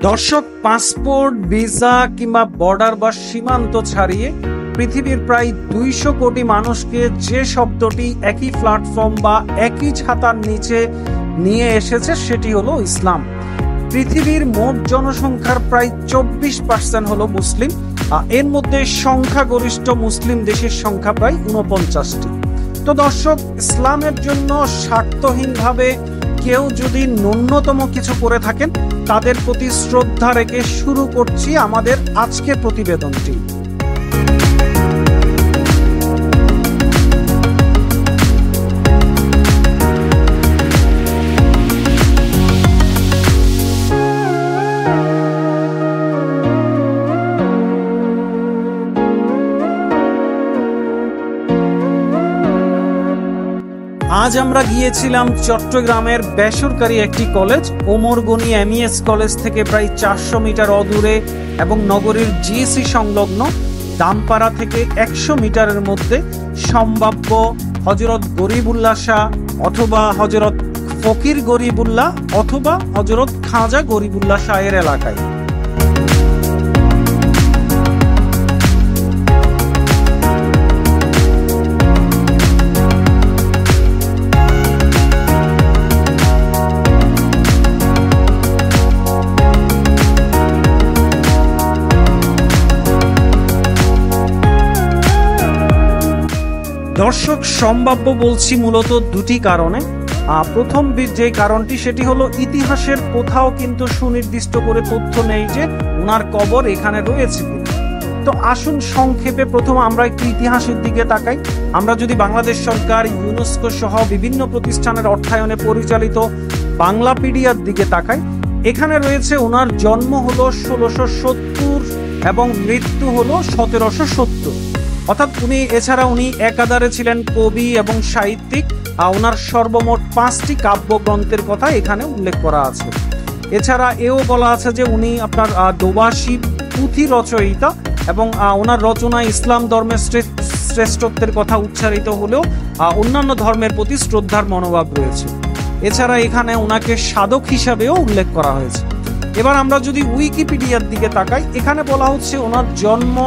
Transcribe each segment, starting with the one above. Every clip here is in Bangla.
দর্শক, পাসপোর্ট, ভিসা কিংবা বর্ডার বা সীমান্ত ছাড়িয়ে পৃথিবীর প্রায় 200 কোটি মানুষকে যে শব্দটি একই প্ল্যাটফর্ম বা একই ছাতার নিচে নিয়ে এসেছে সেটি হলো ইসলাম। পৃথিবীর মোট জনসংখ্যার প্রায় 24% হলো মুসলিম। এর মধ্যে সংখ্যাগরিষ্ঠ মুসলিম দেশের সংখ্যা প্রায় 49টি। তো দর্শক, ইসলামের জন্য স্বার্থহীনভাবে কেউ যদি ন্যূনতম কিছু করে থাকেন, তাদের প্রতি শ্রদ্ধা রেখে শুরু করছি আমাদের আজকের প্রতিবেদনটি। আজ আমরা গিয়েছিলাম চট্টগ্রামের বেসরকারি একটি college, Omar Gani MES college থেকে প্রায় 400 মিটার অদূরে এবং নগরীর জিএসি সংলগ্ন দামপাড়া থেকে 100 মিটারের মধ্যে সম্ভাব্য হযরত গরিবুল্লাহ শাহ অথবা হযরত ফকির গরিবুল্লাহ অথবা হযরত খাজা গরিবুল্লাহ শাহের এলাকায়। দর্শক, সম্ভাব্য বলছি মূলত দুটি কারণে। প্রথম যে কারণটি সেটি হলো ইতিহাসের কোথাও কিন্তু সুনির্দিষ্ট করে তথ্য নেই যে ওনার কবর এখানে রয়েছে কিনা। তো আসুন সংক্ষেপে প্রথম আমরা একটু ইতিহাসের দিকে তাকাই। আমরা যদি বাংলাদেশ সরকার, ইউনেস্কো সহ বিভিন্ন প্রতিষ্ঠানের অর্থায়নে পরিচালিত বাংলাপিডিয়ার দিকে তাকাই, এখানে রয়েছে ওনার জন্ম হলো 1670 এবং মৃত্যু হলো 1770। অর্থাৎ এছাড়া উনি একাধারে ছিলেন কবি এবং সাহিত্যিক। ওনার সর্বমোট 5টি কাব্যগ্রন্থের কথা এখানে উল্লেখ করা আছে। এছাড়া এও বলা আছে যে উনি আপনার দোভাষী পুঁথি রচয়িতা এবং ওনার রচনায় ইসলাম ধর্মের শ্রেষ্ঠত্বের কথা উচ্চারিত হলেও অন্যান্য ধর্মের প্রতি শ্রদ্ধার মনোভাব রয়েছে। এছাড়া এখানে ওনাকে সাধক হিসাবেও উল্লেখ করা হয়েছে। এবার আমরা যদি উইকিপিডিয়ার দিকে তাকাই, এখানে বলা হচ্ছে ওনার জন্ম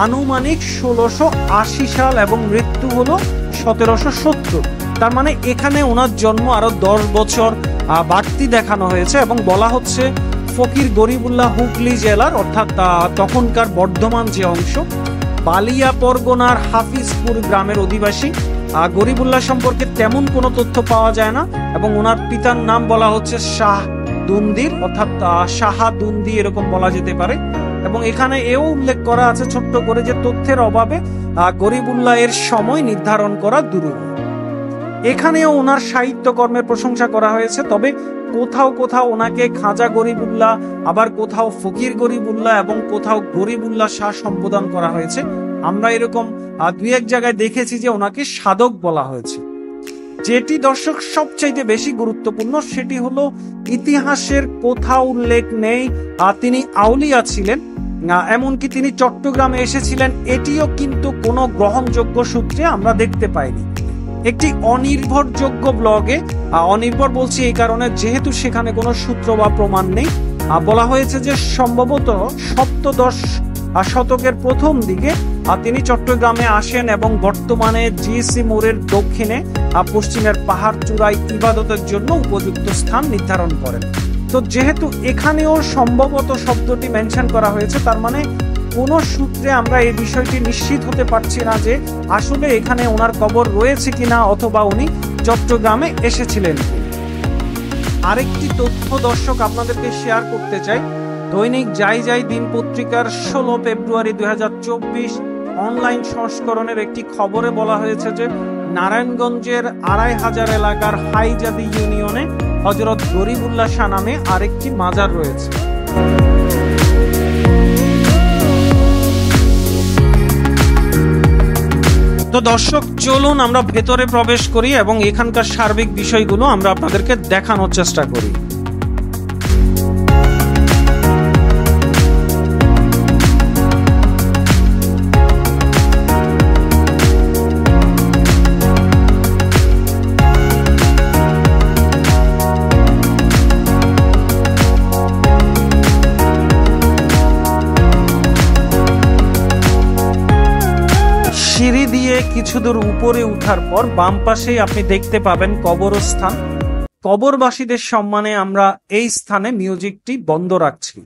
আনুমানিক 1680 সাল এবং মৃত্যু হলো 1770। তার মানে এখানে ওনার জন্ম আরো 10 বছর বাড়তি দেখানো হয়েছে এবং বলা হচ্ছে ফকির গরিবুল্লাহ হুগলি জেলার অর্থাৎ তখনকার বর্ধমান যে অংশ, বালিয়া পরগনার হাফিজপুর গ্রামের অধিবাসী। গরিবুল্লাহ সম্পর্কে তেমন কোনো তথ্য পাওয়া যায় না এবং ওনার পিতার নাম বলা হচ্ছে শাহ দুন্দির অর্থাৎ শাহাদুন্দি এরকম বলা যেতে পারে। এবং এখানে এও উল্লেখ করা আছে ছোট্ট করে যে তথ্যের অভাবে গরিবুল্লাহ এর সময় নির্ধারণ করা দুরূহ। এখানেও ওনার সাহিত্যকর্মের প্রশংসা করা হয়েছে, তবে কোথাও কোথাও ওনাকে খাজা গরিবুল্লাহ, আবার কোথাও ফকির গরিবুল্লাহ এবং কোথাও গরিবুল্লাহ শাহ সম্বোধন করা হয়েছে। আমরা এরকম 2-1 জায়গায় দেখেছি যে ওনাকে সাধক বলা হয়েছে। যেটি দর্শক সবচাইতে বেশি গুরুত্বপূর্ণ সেটি হলো ইতিহাসের কোথাও উল্লেখ নেই তিনি আউলিয়া ছিলেন, এমনকি তিনি চট্টগ্রামে এসেছিলেন এটিও কিন্তু কোনো গ্রহণযোগ্য সূত্রে আমরা দেখতে পাইনি। একটি অনির্ভরযোগ্য ব্লগে, অনির্ভর বলছি এই কারণে যেহেতু সেখানে কোনো সূত্র বা প্রমাণ নেই, বলা হয়েছে যে সম্ভবত 17 শতকের প্রথম দিকে তিনি চট্টগ্রামে আসেন এবং বর্তমানে জিএসি মোড়ের দক্ষিণে পশ্চিমের পাহাড় চূড়ায় ইবাদতের জন্য উপযুক্ত স্থান নির্ধারণ করেন। তো যেহেতু এখানেও সম্ভবত শব্দটি মেনশন করা হয়েছে, তার মানে কোন সূত্রে আমরা এই বিষয়টি নিশ্চিত হতে পারছি না যে আসলে এখানে ওনার কবর রয়েছে কিনা অথবা উনি চট্টগ্রামে এসেছিলেন। আরেকটি তথ্য দর্শক আপনাদেরকে শেয়ার করতে চাই। দৈনিক যাই যাই দিন পত্রিকার 16 ফেব্রুয়ারি 2024 অনলাইন সংস্করণের একটি খবরে বলা হয়েছে যে নারায়ণগঞ্জের 2500 এলাকার হাইজাদি ইউনিয়নে হযরত গরিবুল্লাহ শাহ নামে আরেকটি মাজার রয়েছে। তো দর্শক, চলুন আমরা ভেতরে প্রবেশ করি এবং এখানকার সার্বিক বিষয়গুলো আমরা আপনাদেরকে দেখানোর চেষ্টা করি। কিছু দূর উপরে উঠার পর বাম পাশেই আপনি দেখতে পাবেন কবরস্থান। কবরবাসীদের সম্মানে আমরা এই স্থানে মিউজিকটি বন্ধ রাখছি।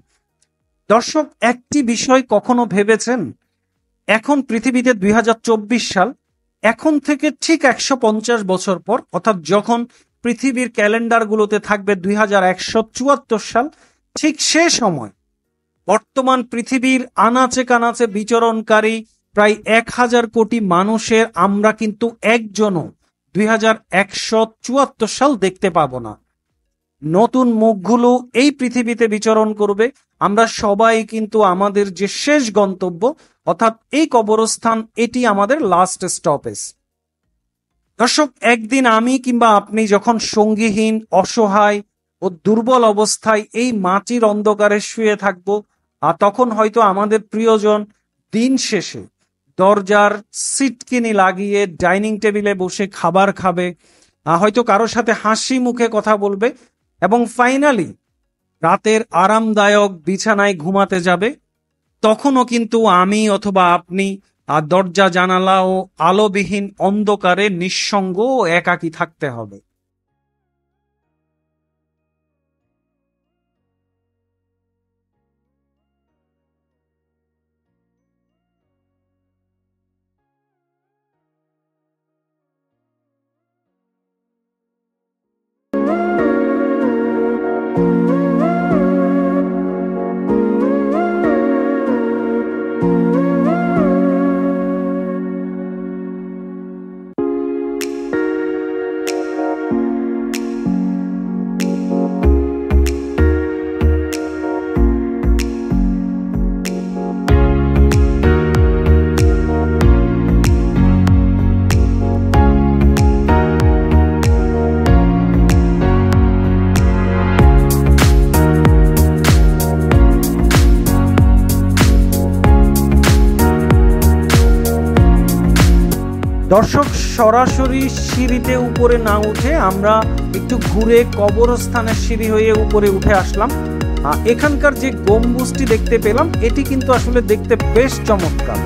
দর্শক, একটি বিষয় কখনো ভেবেছেন, এখন পৃথিবীতে 2024 সাল, এখন থেকে ঠিক 150 বছর পর, অর্থাৎ যখন পৃথিবীর ক্যালেন্ডারগুলোতে থাকবে 2174 সাল, ঠিক সে সময় বর্তমান পৃথিবীর আনাচে কানাচে বিচরণকারী প্রায় 1000 কোটি মানুষের আমরা কিন্তু একজনও 2174 সাল দেখতে পাবো না। নতুন মুখগুলো এই পৃথিবীতে বিচরণ করবে। আমরা সবাই কিন্তু আমাদের যে শেষ গন্তব্য, অর্থাৎ এই কবরস্থান, এটি আমাদের লাস্ট স্টপেজ। দর্শক, একদিন আমি কিংবা আপনি যখন সঙ্গীহীন, অসহায় ও দুর্বল অবস্থায় এই মাটির অন্ধকারে শুয়ে থাকব, আর তখন হয়তো আমাদের প্রিয়জন দিন শেষে দরজার সিটকিনি লাগিয়ে ডাইনিং টেবিলে বসে খাবার খাবে, হয়তো কারোর সাথে হাসি মুখে কথা বলবে এবং ফাইনালি রাতের আরামদায়ক বিছানায় ঘুমাতে যাবে। তখনও কিন্তু আমি অথবা আপনি দরজা জানালা ও আলোবিহীন অন্ধকারে নিঃসঙ্গ ও একাকী থাকতে হবে। দর্শক, সরাসরি সিঁড়িতে উপরে না উঠে আমরা একটু ঘুরে কবরস্থানের সিঁড়ি হয়ে উপরে উঠে আসলাম। এখানকার যে গম্বুজটি দেখতে পেলাম, এটি কিন্তু আসলে দেখতে বেশ চমৎকার।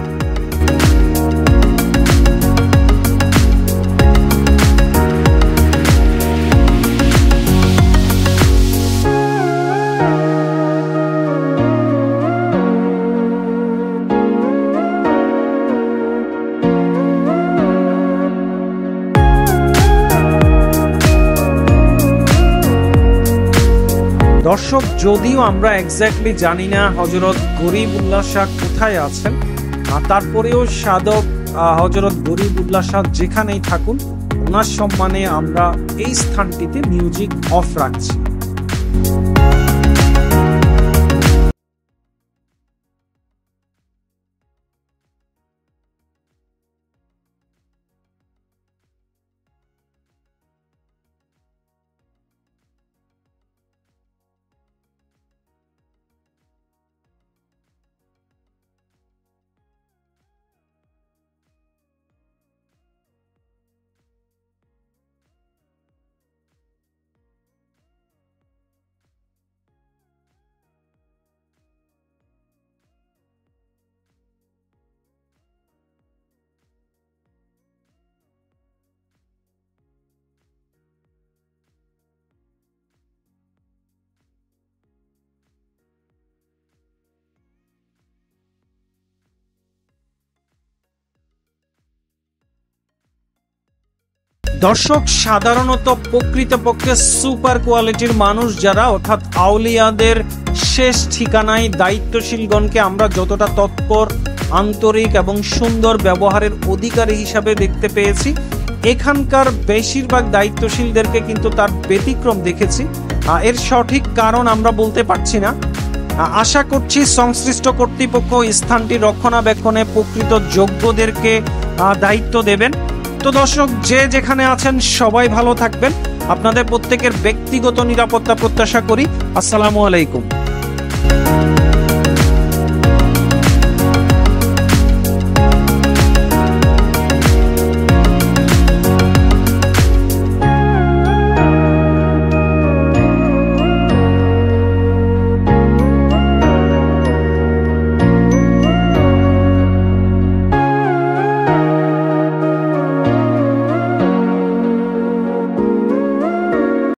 দর্শক, যদিও আমরা এক্স্যাক্টলি জানি না হযরত গরিবুল্লাহ শাহ কোথায় আছেন, তারপরেও সাধক হযরত গরিবুল্লাহ শাহ যেখানেই থাকুন, ওনার সম্মানে আমরা এই স্থানটিতে মিউজিক অফ রাখছি। দর্শক, সাধারণত প্রকৃতপক্ষে সুপার কোয়ালিটির মানুষ যারা, অর্থাৎ আউলিয়াদের শেষ ঠিকানায় দায়িত্বশীলগণকে আমরা যতটা তৎপর, আন্তরিক এবং সুন্দর ব্যবহারের অধিকারী হিসাবে দেখতে পেয়েছি, এখানকার বেশিরভাগ দায়িত্বশীলদেরকে কিন্তু তার ব্যতিক্রম দেখেছি। এর সঠিক কারণ আমরা বলতে পারছি না। আশা করছি সংশ্লিষ্ট কর্তৃপক্ষ স্থানটি রক্ষণাবেক্ষণে প্রকৃত যোগ্যদেরকে দায়িত্ব দেবেন। তো দর্শক, যে যেখানে আছেন সবাই ভালো থাকবেন। আপনাদের প্রত্যেকের ব্যক্তিগত নিরাপত্তা প্রত্যাশা করি। আসসালামু আলাইকুম।